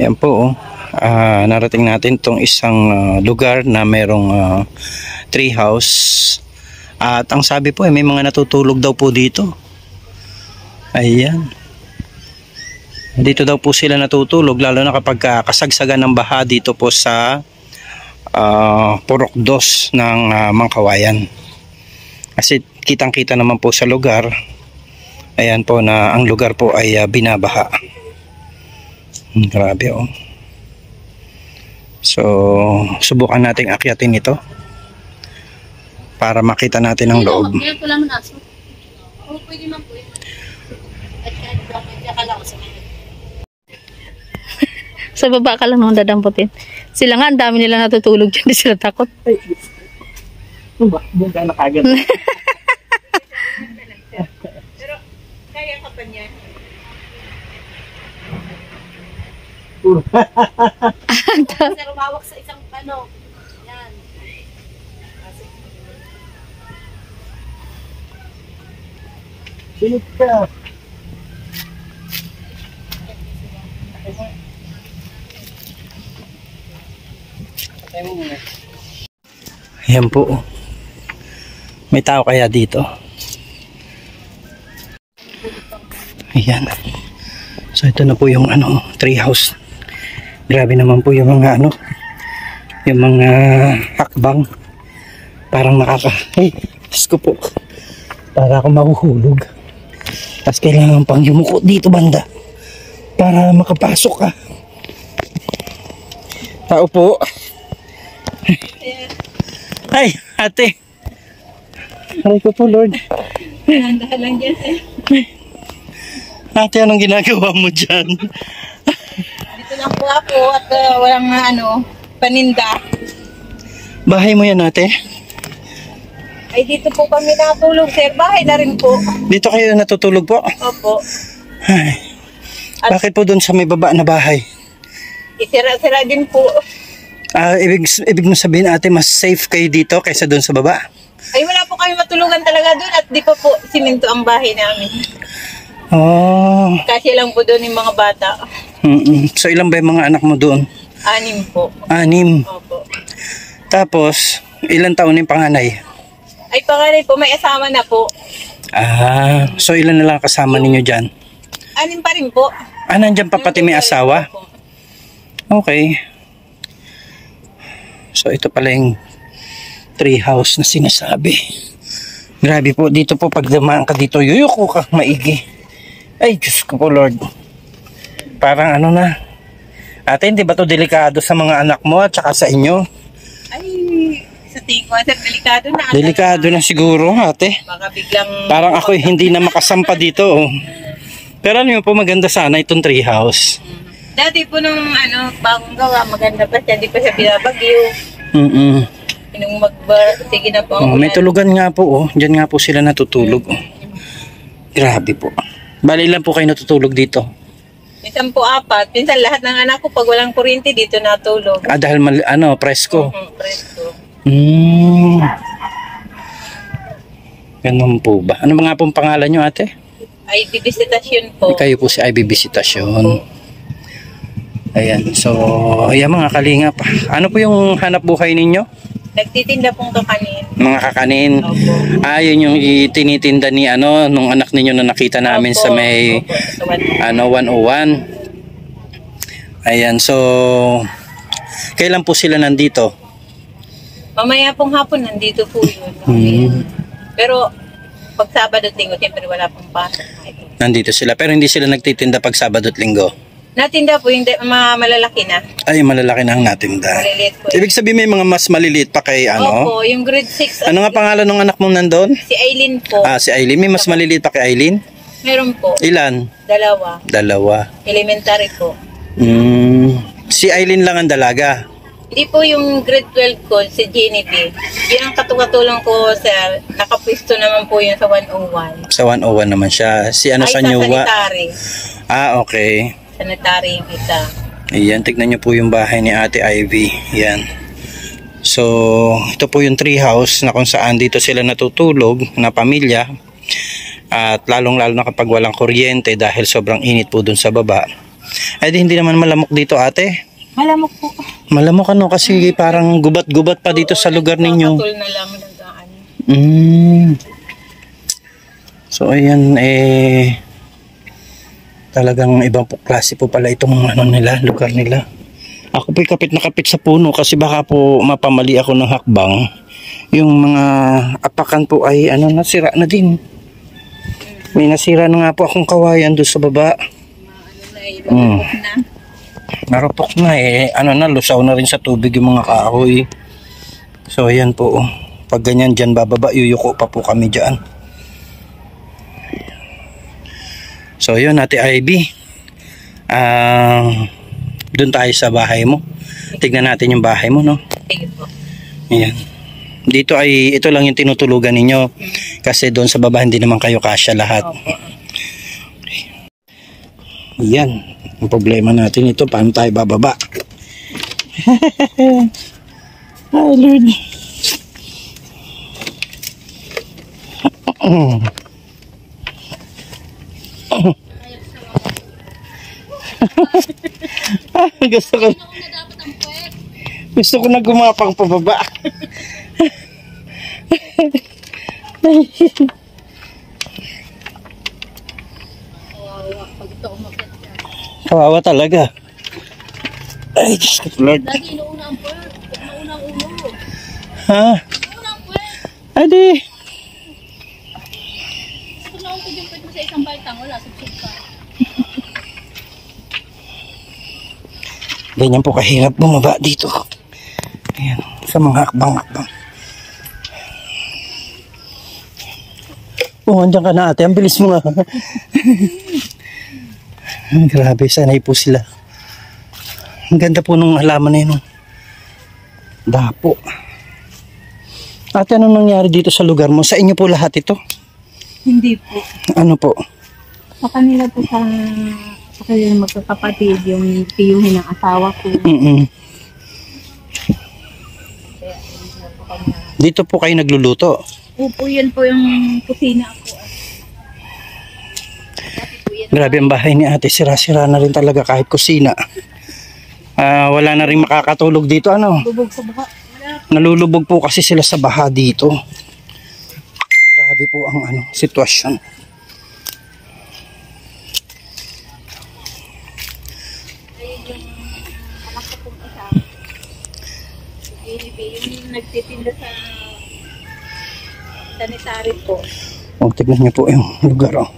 Yan po, oh. Narating natin itong isang lugar na mayroong tree house. At ang sabi po, may mga natutulog daw po dito. Ayan. Dito daw po sila natutulog, lalo na kapag kasagsagan ng baha dito po sa Purok 2 ng Mangkawayan. Kasi kitang-kita naman po sa lugar, ayan po na ang lugar po ay binabaha. Grabe, oh. So, subukan nating akyatin ito para makita natin ang loob. Sa baba ka lang nung dadamputin. Sila nga, ang dami nila natutulog dyan. Di sila takot. Doon ka nakagad. Pero, kaya ka pa niya. Sir, umawak sa isang ano. Yan. Bilit ka. Ayan po. May tao kaya dito? Ayan. So ito na po yung tree house. Grabe naman po yung mga yung mga hakbang. Parang ay, Diyos ko po. Para ako mahuhulog. Tapos kailangan pang yumuko dito banda para makapasok ka. Tao po. Ay, ate. Aray ko po, Lord. Dahan lang dyan, eh. Ate, anong ginagawa mo dyan? Dito lang po ako at walang paninda. Bahay mo yan, ate? Ay, dito po kami natulog, sir. Bahay na rin po. Dito kayo natutulog po? Opo. Ay, bakit po doon sa may baba na bahay? Isira-sira din po. Ibig mo sabihin, ate, mas safe kayo dito kaysa doon sa baba? Ay, wala po kami matulugan talaga doon at di pa po siminto ang bahay namin. Oh. Kasi lang po doon yung mga bata. So, ilan ba yung mga anak mo doon? 6 po. 6. Opo. Tapos, ilang taon yung panganay? Ay, panganay po, may asawa na po. So ilan na lang kasama ninyo dyan? 6 pa rin po. Nandyan pa pati may asawa? Okay. So ito pala yung tree house na sinasabi. Grabe po, dito po pag dumaan ka dito, yuyuko ka maigi. Ay, Diyos ko po, Lord. Parang na. Ate, hindi ba to delikado sa mga anak mo at saka sa inyo? Ay, sa tingin ko, sir, delikado na. Delikado na siguro, ate. Baka biglang... Parang ako hindi na makasampa dito, oh. Pero ano po, maganda sana itong tree house. Dati po nung bagong gawa, maganda pa siya, di pa siya binabagyo. Nung sige na po. May tulugan nga po, oh. Diyan nga po sila natutulog, oh. Grabe po. Bali lang po kayo natutulog dito. Minsan po 4. Minsan lahat ng anak ko pag walang kuryente dito natulog. Dahil presko. Presko. Ganun po ba? Ano nga pong pangalan nyo, ate? Ay, bibisitasyon po. Kayo po si IB Visitasyon. Ayan. So, ayan mga kalingap. Ano po yung hanap buhay ninyo? Nagtitinda pong kakanin. Mga kakanin. Opo. Yun yung itinitinda ni nung anak ninyo na nakita namin sa may 101. Ayan. So, kailan po sila nandito? Mamaya pong hapon nandito po yun. Pero pag Sabado at Linggo, siyempre wala pong pasok. Nandito sila. Pero hindi sila nagtitinda pag Sabado at Linggo. Natinda po yung malalaki na. Ay, malalaki na ang natinda. Maliliit po. Ibig sabihin may mga mas maliliit pa kay Opo, yung grade 6. Ano nga pangalan ng anak mong nandun? Si Aileen po. Si Aileen. May mas maliliit pa kay Aileen? Meron po. Ilan? 2. Elementary po. Si Aileen lang ang dalaga? Hindi po yung grade 12 ko, si Genevieve. Yun ang katulong ko, sir. Nakapwisto naman po yun sa 101. Sa 101 naman siya. Si Ay, sa sanitary. Okay. Sanitary yung isa. Ayan, tignan nyo po yung bahay ni Ate Ivy. Ayan. So, ito po yung tree house na kung saan dito sila natutulog na pamilya. At lalong-lalo na kapag walang kuryente dahil sobrang init po dun sa baba. Ay di hindi naman malamok dito ate. Malamok po. Malamok ano kasi parang gubat-gubat pa dito sa lugar ninyo. Nagkakatul na lang nagkaan. So ayan talagang ibang klase po pala itong ano nila, lugar nila. Ako po'y kapit na kapit sa puno kasi baka po mapamali ako ng hakbang. Yung mga apakan po ay ano nasira na din. May nasira na nga po akong kawayan doon sa baba. Narupok na ano na, lusaw na rin sa tubig yung mga kahoy. So ayan po, pag ganyan dyan bababa, yuyuko pa po kami dyan. So yun, Ate Ivy, doon tayo sa bahay mo. Tignan natin yung bahay mo, no? Sige po. Ayan. Dito ay, ito lang yung tinutulugan ninyo. Kasi doon sa baba, hindi naman kayo kasya lahat. Ayan. Ang problema natin ito, paano tayo bababa? Ay, Lord. Gusto ko na gumapang pababa. Kawawa talaga. Ay, Diyos ko, Lord. Lagi inuuna ang puwet. Inuuna ang ulo. Ha? Inuuna ang puwet. Ay, di. Pag naungkod yung puwet mo sa isang baitang, wala, subsub ka. Ganyan po kahirap bumaba dito. Ayan, sa mga hakbang-hakbang. Oh, andyan ka na ate. Ang bilis mo nga. Grabe, sanay po sila. Ang ganda po nung halaman na yun. Dapo. Ate, anong nangyari dito sa lugar mo? Sa inyo po lahat ito? Hindi po. Ano po? Sa kanila po sa kanila magkakapatid, yung tiyuhin ng asawa ko. Dito po kayo nagluluto? Opo, yan po yung kusina ko. Grabe ang bahay ni ate, sira-sira na rin talaga kahit kusina. Wala na rin makakatulog dito, ano? Bubog sa baha. Nalulubog po kasi sila sa baha dito. Grabe po ang ano, sitwasyon. Ayun yung anak ko pong isa. Yung nagtitinda sa sanitary po. O, tignan niyo po yung lugar, oh.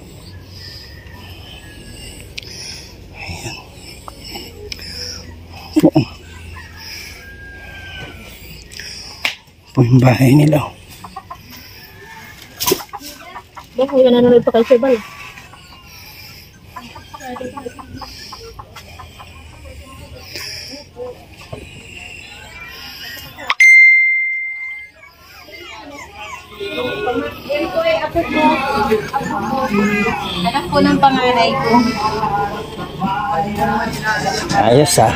Ayan. Po yung bahay nila, oh. Kaya nanonood pa kayo sa bal. Yan po ay ako po. Anak po ng panganay ko. Ayos, ah.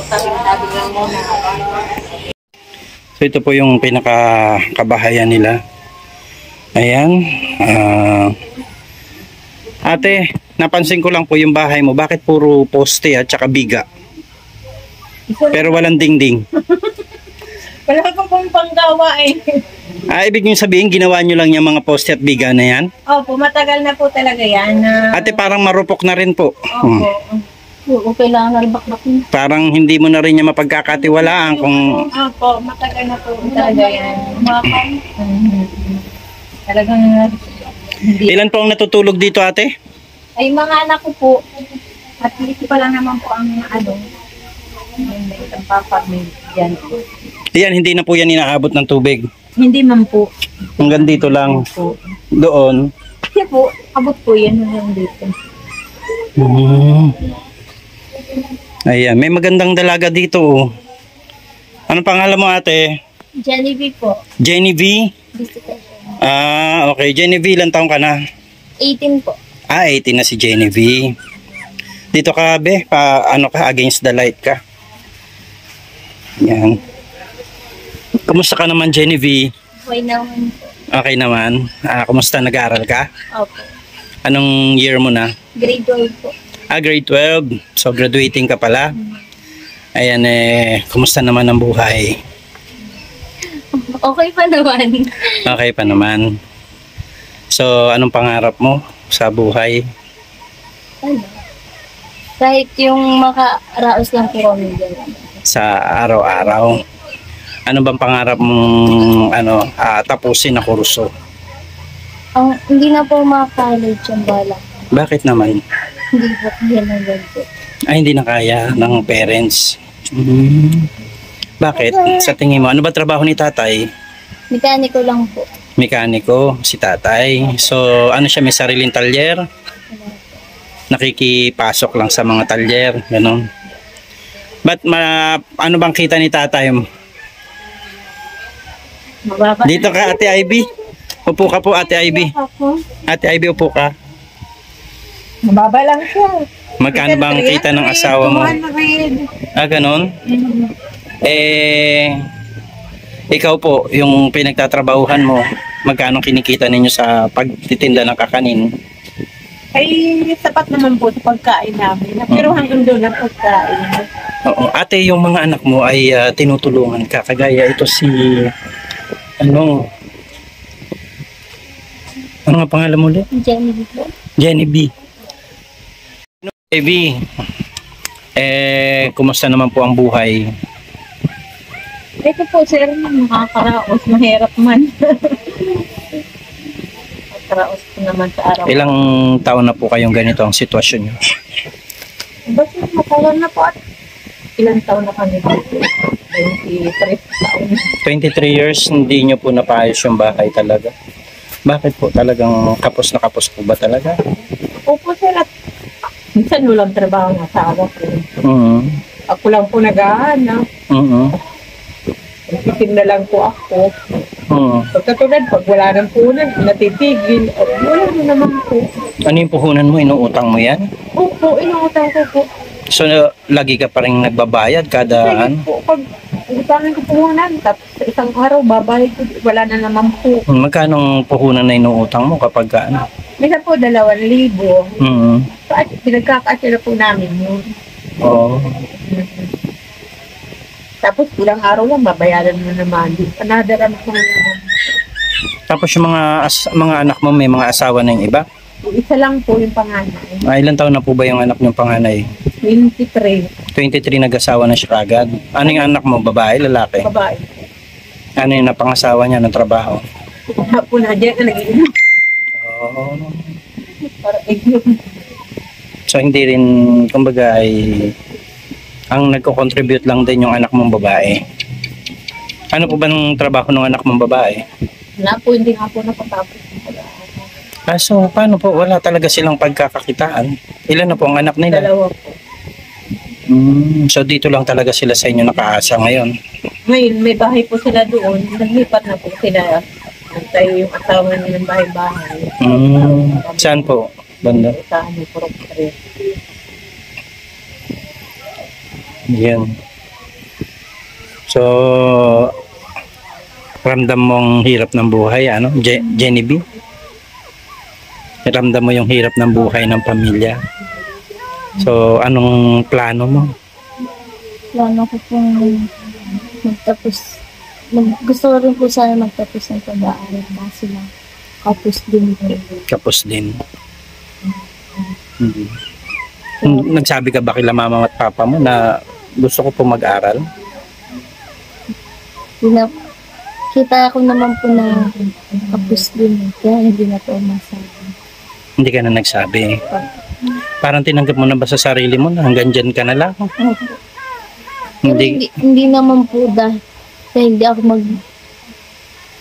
Sabi lang muna. So ito po yung pinaka-kabahayan nila. Ayan. Ate, napansin ko lang po yung bahay mo. Bakit puro poste at saka biga? Pero walang dingding. Wala pa pong panggawa eh. Ibig nyo sabihin, ginawa nyo lang yung mga poste at biga na yan? Opo, matagal na po talaga yan. Ate, parang marupok na rin po. Opo. Oo, kailangan na bakbak mo. Parang hindi mo na rin niya mapagkakatiwalaan kung... Opo, matagal na po talaga yan. Talagang hindi. Ilan po ang natutulog dito, ate? Ay, mga anak ko po. At least pa lang naman po ang ano. May isang papag dyan po. Ayan, hindi na po yan inaabot ng tubig. Hindi man po. Hanggang dito lang. Po. Doon. Kasi po, abot po yan hanggang dito. Ayan, may magandang dalaga dito, oh. Ano pangalan mo, ate? Genevieve po. Genevieve? Okay. Genevieve, ilang taong ka na? 18 po. 18 na si Genevieve. Dito ka, be? Ano ka? Against the light ka? Yan. Kumusta ka naman, Genevieve? Okay naman po. Okay naman. Kumusta? Nag-aaral ka? Opo. Anong year mo na? Grade 12 po. Grade 12. So, graduating ka pala. Ayan kumusta naman ang buhay? Okay pa naman. Okay pa naman. So, anong pangarap mo sa buhay? Ano? Kahit yung makaraos lang po kami dyan. Sa araw-araw? Ano bang pangarap mong tapusin na kurso? Hindi na po maka-college yung bala. Bakit naman? Hindi po kaya na po. Hindi na kaya ng parents. Bakit? Sa tingin mo, ano ba trabaho ni tatay? Mekaniko lang po. Mekaniko, si tatay. So, ano siya, may sariling talyer? Nakikipasok lang sa mga talyer, gano'n. Ano bang kita ni tatay mo? Mababa. Dito ka, Ate Ivy. Upo ka po, Ate Ivy. Ate Ivy, upo ka. Mababa lang siya. Magkano bang kita ng asawa mo? 200. Ganon? Ikaw po, yung pinagtatrabahuhan mo, magkano kinikita ninyo sa pagtitinda ng kakanin? Ay, sapat naman po sa pagkain namin. Pero hanggang doon ang pagkain. Oo. Ate, yung mga anak mo ay tinutulungan ka. Kagaya ito si, ano nga pangalan mo ulit? Jenny po. Jenny B. B, kumusta naman po ang buhay? Ito po, sir, nakakaraos. Mahirap man. Nakakaraos po naman sa araw. Ilang taon na po kayong ganito ang sitwasyon nyo? Basta matagal na po at ilang taon na kami dito. 23 taon. 23 years, hindi nyo po napaayos yung bahay talaga. Bakit po? Talagang kapos na kapos po ba talaga? Opo, sir, at minsan walang trabaho ng asawa ko. Ako lang po nag-ahanap. Nagtitim na lang po ako. Pagkatulad, pag wala ng punan, natitigil. Wala na naman po. Ano yung puhunan mo? Inuutang mo yan? Opo, inuutang ko po. So, lagi ka pa rin nagbabayad kada Sige po, pag utangin ko puhunan, tapos sa isang araw, babayad ko, wala na naman po. Magkano puhunan na inuutang mo kapag ano? Minsan po, 2,000. At pinagkakasya na po namin yun. Oo. Tapos ilang araw lang, babayaran mo naman. Panadaran ko naman. Tapos yung mga anak mo, may mga asawa na yung iba? Isa lang po yung panganay. Ilan taon na po ba yung anak niyong panganay? 23. 23 nag-asawa na siya kagad. Ano yung anak mo? Babae, lalaki? Babae. Ano yung napangasawa niya ng trabaho? Hapon na dyan, nag-iinom. Oo. Para inom. So hindi rin, kumbaga ay, ang nagko-contribute lang din yung anak mong babae. Ano po ba ng trabaho ng anak mong babae? Wala po, hindi nga po napatapos. So paano po? Wala talaga silang pagkakakitaan. Ilan na po ang anak nila? 2 po. So dito lang talaga sila sa inyo nakaasa ngayon. Ngayon, may bahay po sila doon. Naglipat na po sila. Tayo yung asawa nilang bahay-bahay. Saan po? Banda? Sa ano, Purok 3. Yan. So, ramdam mong hirap ng buhay, ano? Jenny B? Ramdam mo yung hirap ng buhay ng pamilya. So, anong plano mo? Plano ko pong magtapos. Gusto ko rin po sana magtapos ng pag-aaral kasi lang kapos din po. Kapos din. Nagsabi ka ba kila mama at papa mo na gusto ko po mag-aral? Kita ko naman po na kapos din. Kaya hindi na po masabi. Hindi ka na nagsabi. Parang tinanggap mo na ba sa sarili mo na hanggang dyan ka na lang? Pero hindi naman po dahil hindi ako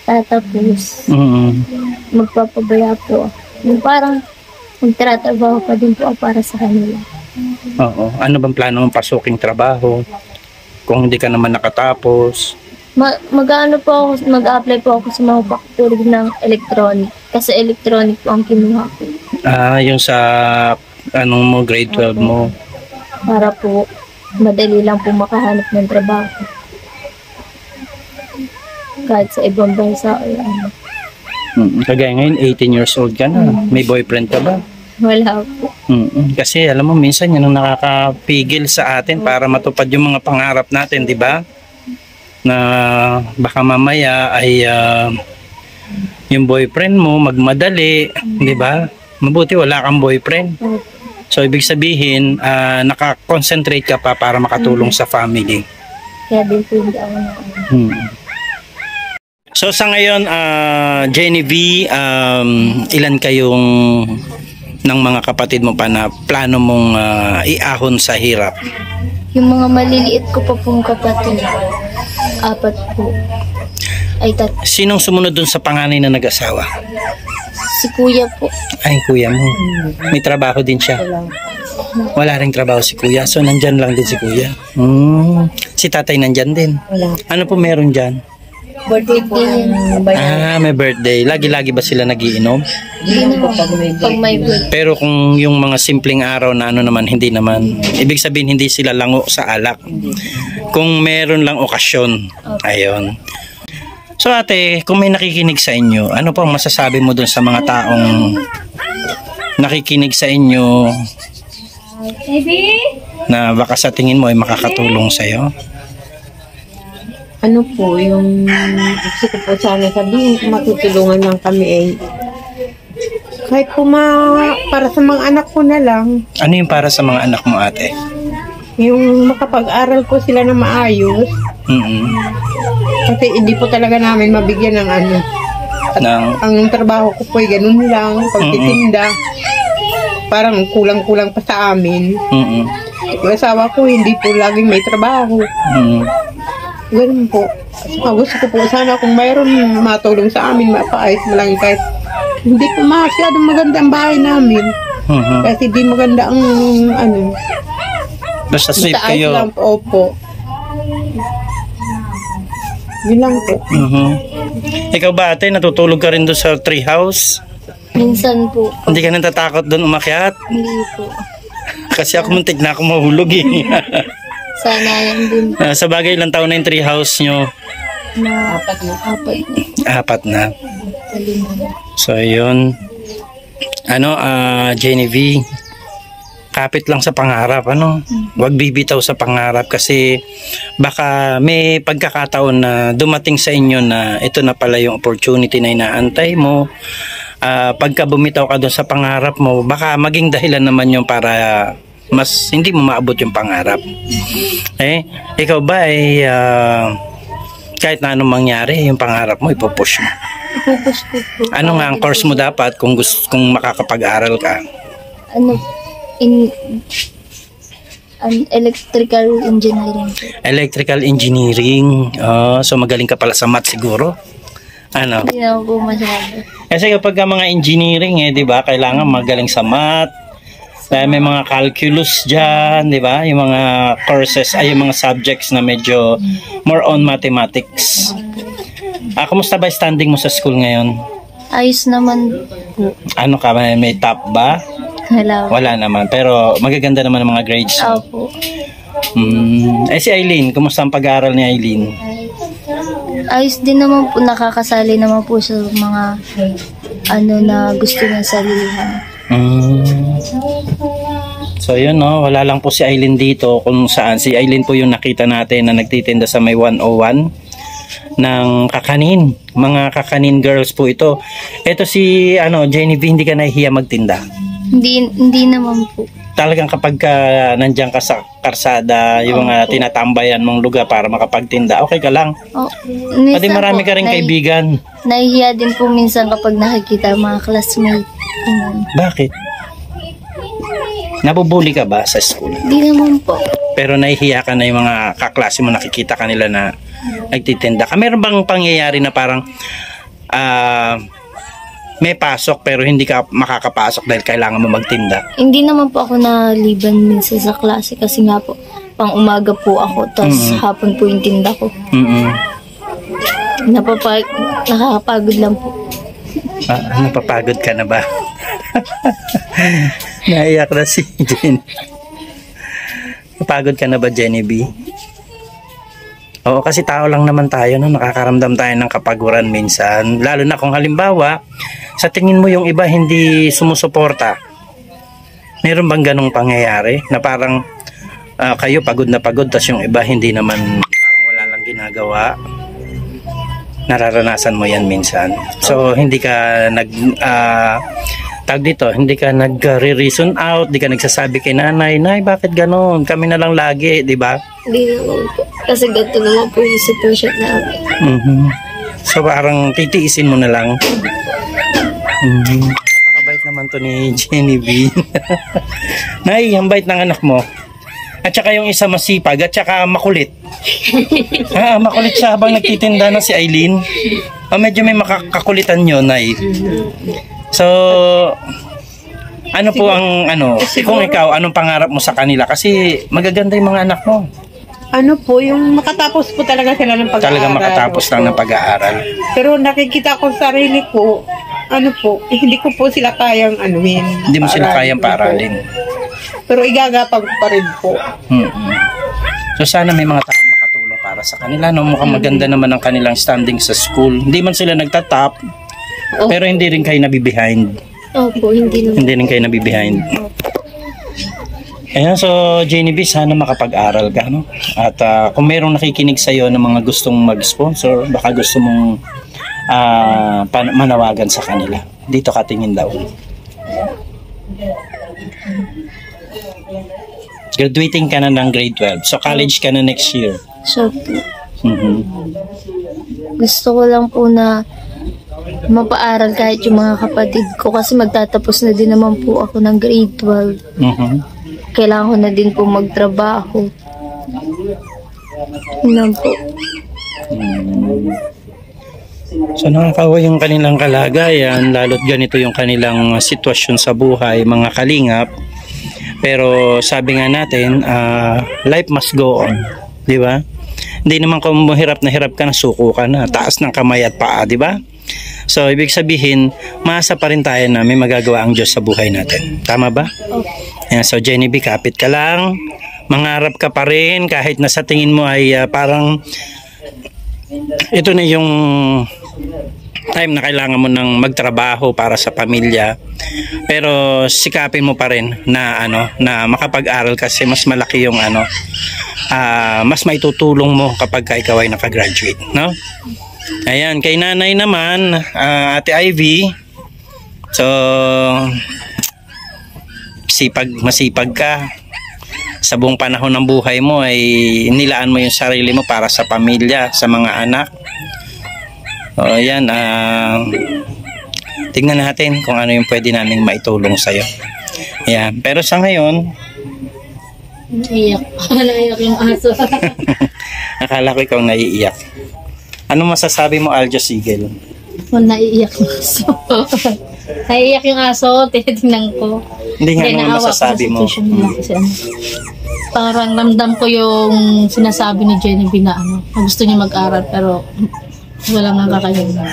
magtatapos. Magpapabaya po ako. Yung parang magtratrabaho pa din po ako para sa kanila. Oo. Ano bang plano mong pasuking trabaho? Kung hindi ka naman nakatapos? Mag-ano po ako, mag-apply po ako sa mga pakatulog ng electronic. Kasi electronic po ang kinuha ko. Yung sa anong mo, grade 12 mo. Para po madali lang po makahanap ng trabaho. Kahit sa ibang bansa. Kagaya ngayon, 18 years old ka na. May boyfriend ka ba? Wala po. Kasi alam mo, minsan yan ang nakakapigil sa atin para matupad yung mga pangarap natin, di ba? Na baka mamaya ay yung boyfriend mo magmadali, di ba? Mabuti wala kang boyfriend. So ibig sabihin, nakakonsentrate ka pa para makatulong sa family. Kaya din po hindi ako na So sa ngayon, Jenny V, ilan kayong ng mga kapatid mo pa na plano mong iahon sa hirap? Yung mga maliliit ko pa pong kapatid, 4 po. Ay, Sinong sumunod dun sa panganay na nag-asawa? si kuya po. Ay, kuya mo. May trabaho din siya. Wala ring trabaho si kuya. So, nandyan lang din si kuya. Si tatay nandyan din. Wala. Ano po meron dyan? Birthday po yung May birthday. Lagi-lagi ba sila nagiinom? Hindi naman pag may birthday. Pero kung yung mga simpleng araw na ano naman, hindi naman. Ibig sabihin, hindi sila lango sa alak. Kung meron lang okasyon. Ayun. So ate, kung may nakikinig sa inyo, ano pong masasabi mo dun sa mga taong nakikinig sa inyo na baka sa tingin mo ay makakatulong sa'yo? ano po, yung gusto ko po sana sabihin kung matutulungan lang kami eh. Kahit po para sa mga anak ko na lang, Ano yung para sa mga anak mo ate? yung makapag-aral po sila na maayos. Kasi hindi po talaga namin mabigyan ng ano. Ang trabaho ko po ay ganun lang, pagtitinda. Parang kulang-kulang pa sa amin. Yung asawa ko hindi po laging may trabaho. Ganun po. Gusto ko po sana kung mayroon matulong sa amin, mapaayos mo lang kahit hindi po masyadong maganda ang bahay namin. Kasi di maganda ang ano. Basta safe kayo. Lang po, opo. Yun lang po. Ikaw ba ate, natutulog ka rin doon sa tree house? Minsan po. Hindi ka natatakot doon umakyat? Hindi po. Kasi ako muntik na ako mahulog eh. Sana yan din. Sa bagay, ilang taon na yung tree house nyo? Na 4 na. 4 na. So yun. Jenny V, kapit lang sa pangarap, Huwag bibitaw sa pangarap kasi baka may pagkakataon na dumating sa inyo na ito na pala yung opportunity na inaantay mo. Pagka bumitaw ka doon sa pangarap mo, baka maging dahilan naman yung para mas hindi mo maabot yung pangarap. Ikaw ba ay kahit na anong mangyari, yung pangarap mo ipupush mo? Ipupush ko po. Ano nga ang course mo dapat kung makakapag-aral ka? Electrical engineering po. Electrical engineering. So magaling ka pala sa math siguro? Hindi na po masyado. Kasi kapag mga engineering, di ba, kailangan magaling sa math. May mga calculus dyan, di ba? Yung mga courses, yung mga subjects na medyo more on mathematics. Kumusta ba standing mo sa school ngayon? Ayos naman po. Ano ka, may top ba? Wala naman, pero magaganda naman ang mga grades. Opo. Si Aileen, kumusta ang pag-aaral ni Aileen? Ayos din naman po, nakakasali naman po sa mga na gusto niya salihan. So yun wala lang po si Aileen dito kung saan. Si Aileen po yung nakita natin na nagtitinda sa may 101 ng kakanin. Mga kakanin girls po ito. Ito si Jenny V, hindi ka nahihiya magtinda? Hindi naman po. Talagang kapag nandiyan ka sa karsada, yung mga tinatambayan mong lugar para makapagtinda, okay ka lang? Pati marami ka rin kaibigan. Nahihiya din po minsan kapag nakikita mga classmate. Bakit? Nabubuli ka ba sa school? Hindi naman po. Pero nahihiya ka na yung mga kaklase mo, nakikita kanila na nagtitinda ka. Meron bang pangyayari na parang may pasok pero hindi ka makakapasok dahil kailangan mo magtinda? Hindi naman po ako naliban minsan sa klase kasi nga po pang umaga po ako tapos hapon po yung tinda ko. Nakakapagod lang po. Napapagod ka na ba? Naiyak na si Jenny. Napagod ka na ba, Jenny B? Oo, kasi tao lang naman tayo, nakakaramdam tayo ng kapaguran minsan. Lalo na kung halimbawa, sa tingin mo yung iba hindi sumusuporta. Meron bang ganong pangyayari na parang kayo pagod na pagod tas yung iba hindi naman, parang wala lang ginagawa? Nararanasan mo yan minsan. So hindi ka hindi ka nag-reason out, hindi ka nagsasabi kay nanay, "Nay, bakit ganon? Kami na lang lagi," di ba? Hindi naman po. Kasi ganito naman po yung sitwasyon namin. So parang titiisin mo na lang. Napakabait naman to ni Jenny B. Nay, ang bait ng anak mo. At saka yung isa masipag at saka makulit. Makulit siya habang nagtitinda na si Eileen. Medyo may makakakulitan yun, Nay. So, ano po ang kung ikaw, anong pangarap mo sa kanila? Kasi magaganda yung mga anak mo. Ano po, yung makatapos po talaga sila ng pag-aaral. Talaga makatapos lang ng pag-aaral. Pero nakikita ko sa sarili ko, hindi ko po sila kayang Hindi mo sila kayang paaralin. Pero igagapag pa rin po. So sana may mga taong makatulong para sa kanila. No? Mukhang maganda naman ang kanilang standing sa school. Hindi man sila nagtatap, pero hindi rin kayo nabibehind. Opo, hindi naman. Hindi rin kayo nabibehind. Ayan, so Jenny B, sana makapag-aral ka. No? At kung mayroong nakikinig sa'yo ng mga gustong mag-sponsor, baka gusto mong manawagan sa kanila. Dito ka tingin daw. Graduating ka na ng grade 12. So college ka na next year. So, gusto ko lang po na mapaaral kahit yung mga kapatid ko kasi magtatapos na din naman po ako ng grade 12. Kailangan ko na din po magtrabaho. Yun po. So nakakawa yung kanilang kalagayan, lalo't ganito yung kanilang sitwasyon sa buhay, mga kalingap. Pero sabi nga natin, life must go on, di ba? Hindi naman kung hirap na suko ka na, taas ng kamay at paa, di ba? So ibig sabihin, maasa pa rin tayo na may magagawa ang Diyos sa buhay natin. Tama ba? Ayan, so Jenny B, kapit ka lang, mangarap ka pa rin kahit na sa tingin mo ay parang ito na yung time na kailangan mo nang magtrabaho para sa pamilya, pero sikapin mo pa rin na na makapag-aral kasi mas malaki yung mas maitutulong mo kapag ikaw ay nakagraduate, no? Ayan, kay nanay naman, Ate Ivy, so masipag ka. Sa buong panahon ng buhay mo ay nilaan mo yung sarili mo para sa pamilya, sa mga anak. O yan, tingnan natin kung ano yung pwede naming maitulong sa'yo. Ayan, pero sa ngayon, naiyak yung aso. akala ko ikaw naiiyak. Ano masasabi mo, Aljo Sigel? Naiiyak yung aso. Naiiyak yung aso, tinitingnan ko. Hindi nga, ano masasabi mo? Kasi parang ramdam ko yung sinasabi ni Jenny B na gusto niya mag-aral pero wala nga kakayanan.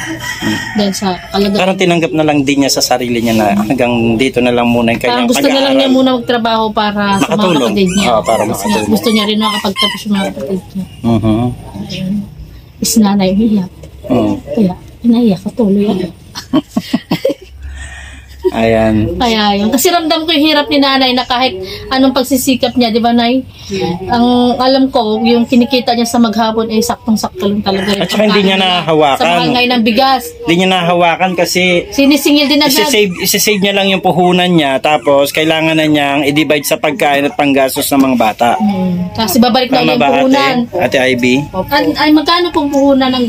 Dahil sa kalagayan. Parang tinanggap na lang din niya sa sarili niya na hanggang dito na lang muna yung kanyang pag-aaral. Gusto na lang niya muna magtrabaho para makatulong. Sa mga kapatid niya. Para makatulong. Gusto niya rin makapagtapos yung mga kapatid niya. Is nanay umiyak. Kaya inaiyak, tuloy ako. Ayan. Kaya yun. Kasi ramdam ko yung hirap ni nanay na kahit anong pagsisikap niya, di ba, Nay? Ang alam ko, yung kinikita niya sa maghapon ay saktong-sakto lang talaga. At saka hindi niya nahawakan. Sa mga ng bigas. Hindi niya nahawakan kasi sinisingil din agad. Isisave niya lang yung puhunan niya, tapos kailangan na niyang i-divide sa pagkain at panggastos ng mga bata. Kasi babalik na yung puhunan. Ate Ivy? Ay, magkano pong puhunan ang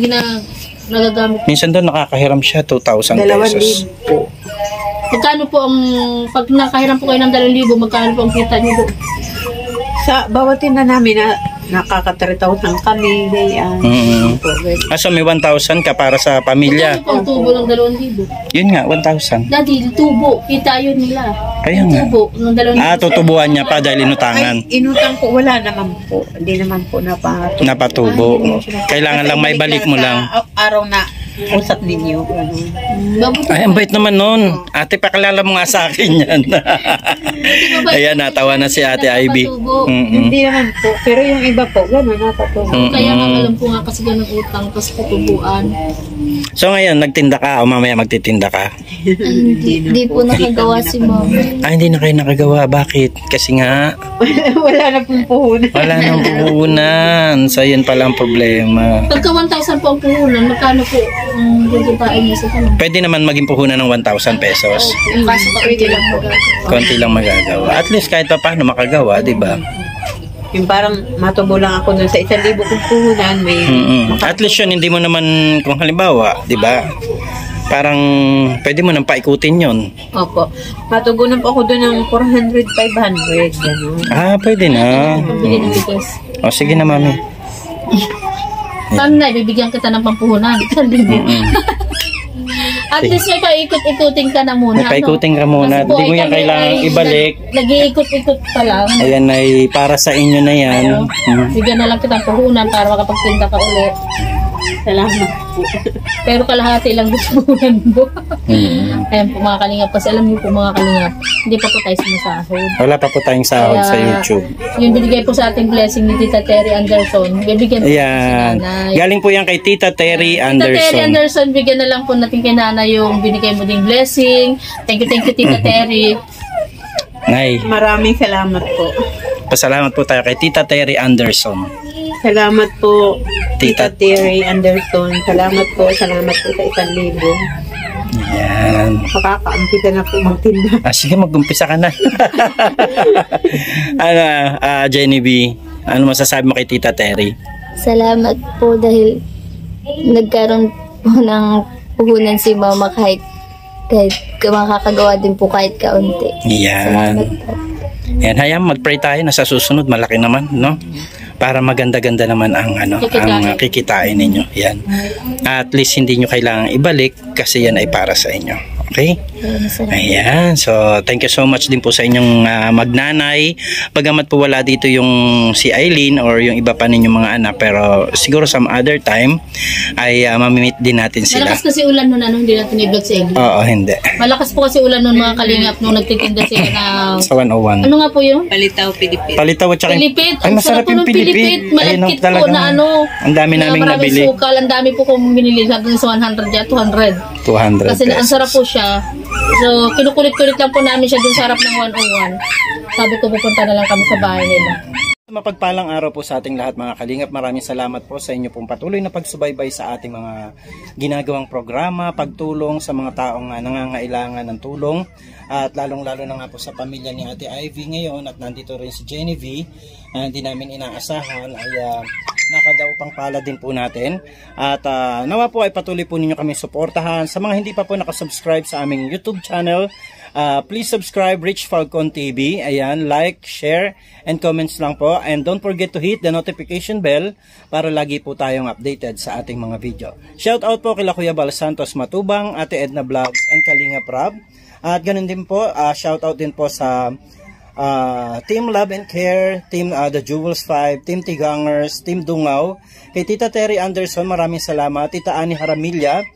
nagagamit? Minsan doon nakakahiram siya 2,000 pesos. 2,000 po. Magkano po pag nakahiram po kayo ng 2,000, magkano po ang kita niyo po? Sa bawat tinda namin na nakaka-3,000 kami. So may 1,000 ka para sa pamilya. Magkano po ang tubo ng 2,000? Yun nga, 1,000. Daddy, tubo. Kita yun nila. Kaya nga. Tubo ng 2,000. Tutubuan niya pa dahil inutangan. Ay, inutang po. Wala naman po. Hindi naman po napatubo. Napatubo. Kailangan lang may balik mo lang. Araw na usap ninyo. Ay, ang bait naman nun. Ate, pakilala mo nga sa akin yan. Ayan, natawa na si Ate Ivy. Hindi naman po. Pero yung iba po, gano'n, napatubo. Kaya nga alam ko nga kasi ganun utang, tapos tutubuan. So ngayon, nagtinda ka o mamaya magtitinda ka? Hindi po nakagawa si mama. Ay, hindi na kayo nakagawa. Bakit? Kasi nga, Wala na pong puhunan. wala nang puhunan. So, yun pala ang problema. Pagka 1,000 po ang puhunan, magkano po ang gugutain niya sa kanila? Pwede naman maging puhunan ng 1,000 pesos. Kaso pwede lang magagawa. Konti lang magagawa. At least kahit pa paano makagawa, di ba? Yung parang matubo lang ako dun sa 1,000 kong puhunan. May At least yun, hindi mo naman, kung halimbawa, di ba? Parang pwede mo nang paikutin yun. Opo. Matugunan po ako dun ng 400, 500. Gano'n. Ah, pwede na. Pambili ng bigas. O, sige na, mami. Paano na, ibibigyan kita ng pampuhunan. At least may paikot-ikutin ka na muna. May paikutin ka muna. Kasi po Hindi mo ay yan kami kailangan ay ibalik. Nag-iikot-ikot pa lang. Ayan ay para sa inyo na yan. Bigyan na lang kita ng puhunan para makapagtinda ka ulit. Salamat po. Pero kalahati lang gusto puhunan mo. Ayan po mga kalingap. Kasi alam niyo po mga kalingap, hindi pa po tayo sumasahod. Wala pa po tayong sahod sa YouTube. Yung binigay po sa ating blessing ni Tita Terry Anderson, bibigyan po si Ayan. nanay. Galing po yan kay Tita Terry Tita Terry Anderson. Anderson, bigyan na lang po natin kay nanay yung binigay mo ding blessing. Thank you, Tita Terry. Nay, Maraming salamat po. pasalamat po tayo kay Tita Terry Anderson. Salamat po, Tita. Tita Terry Anderson. Salamat po sa 1,000. Ayan. Makakaampita na po magtinda. Sige, mag-umpisa ka na. Ano, Jenny B, ano masasabi mo kay Tita Terry? Salamat po dahil nagkaroon po ng puhunan si mama kahit makakagawa din po kahit kaunti. Yan. Salamat po. Yan, hayang mag-pray tayo na sa susunod malaki naman, no? Para maganda-ganda naman ang ang kikitain ninyo. Yan. At least hindi nyo kailangang ibalik kasi yan ay para sa inyo. Okay? Ayan. So, thank you so much din po sa inyong magnanay. Bagamat po wala dito yung si Eileen or yung iba pa ninyong mga anak, pero siguro some other time ay mamimit din natin sila. Malakas kasi ulan nun, hindi natin i-vlog sa Eileen. Oo, hindi. Malakas po kasi ulan nun mga kalingap nung nagtitinda sila na... Sa 101. Ano nga po yun? Palitaw, Pilipino. Palitaw at saka... Pilipit. Ay, masarap yung Pilipit. Malagkit po na ano. Ang dami naming maraming nabili. sukal. Ang dami po kong binili hanggang sa 100 at 200. 200 Kasi ang pesos. sarap po siya. So, kinukulit-kulit lang po namin siya dun sa harap ng 101. Sabi ko, pupunta na lang kami sa bahay nila. Mapagpalang araw po sa ating lahat mga kalingap. Maraming salamat po sa inyo pong patuloy na pagsubaybay sa ating mga ginagawang programa, pagtulong sa mga taong nangangailangan ng tulong. At lalong-lalo na nga po sa pamilya ni Ate Ivy ngayon at nandito rin si Jenny V. Hindi namin inaasahan ay nakadaupang pala din po natin. At nawa po ay patuloy po ninyo kami suportahan. Sa mga hindi pa po nakasubscribe sa aming YouTube channel, please subscribe Rich Falcon TV. Ayan, like, share, and comments lang po. And don't forget to hit the notification bell para lagi po tayong updated sa ating mga video. Shout out po kila Kuya Bal Santos Matubang, Ate Edna Vlogs, and Kalinga Prab. At ganun din po, shout out din po sa Team Love and Care, Team The Jewels 5, Team Tigangers, Team Dungaw, kay Tita Terry Anderson, maraming salamat, Tita Ani Haramilla.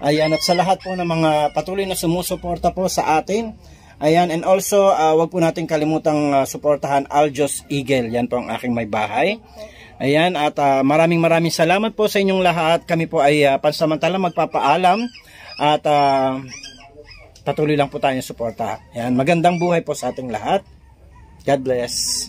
Ayan, at sa lahat po ng mga patuloy na sumusuporta po sa atin. Ayan, and also, wag po natin kalimutang suportahan Aljos Eagle. Yan po ang aking may bahay. Ayan, at maraming salamat po sa inyong lahat. Kami po ay pansamantala magpapaalam. At patuloy lang po tayong suporta. Ayan, magandang buhay po sa ating lahat. God bless.